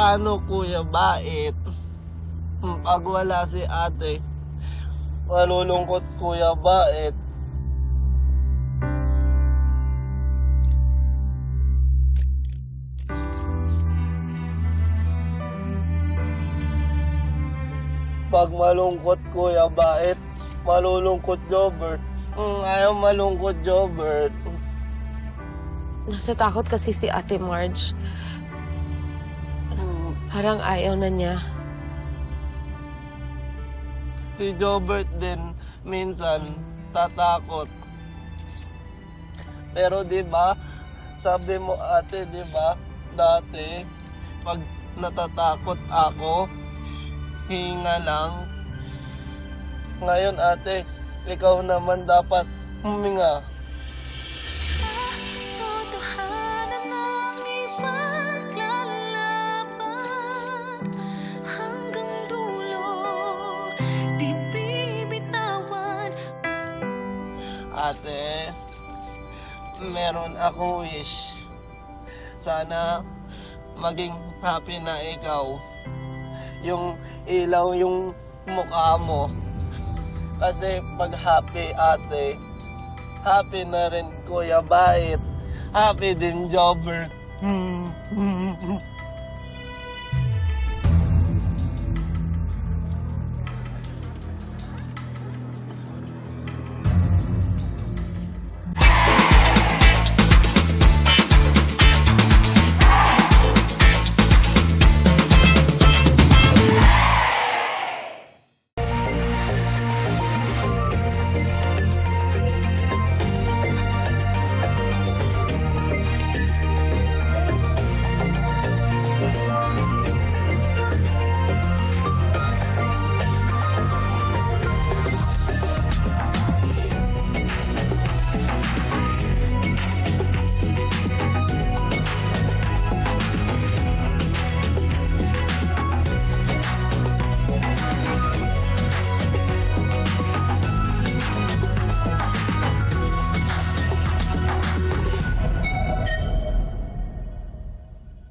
paano Kuya Bait? Pag wala si ate, malulungkot Kuya Bait. Pag malungkot Kuya Bait, malulungkot Jobert. Ayaw malungkot Jobert. Natatakot kasi si Ate Marge. Parang ayaw na niya. Si Jobert din minsan tatakot. Pero 'di ba? Sabi mo ate, 'di ba? Dati pag natatakot ako, hinga lang. Ngayon ate, ikaw naman dapat huminga. Totohanan ang ipaglalaban hanggang dulo, di bibitawan. Ate, meron akong wish. Sana maging happy na ikaw. Yung ilaw yung mukha mo. Kasi pag happy ate, happy na rin Kuya Bait. Happy din Jobert.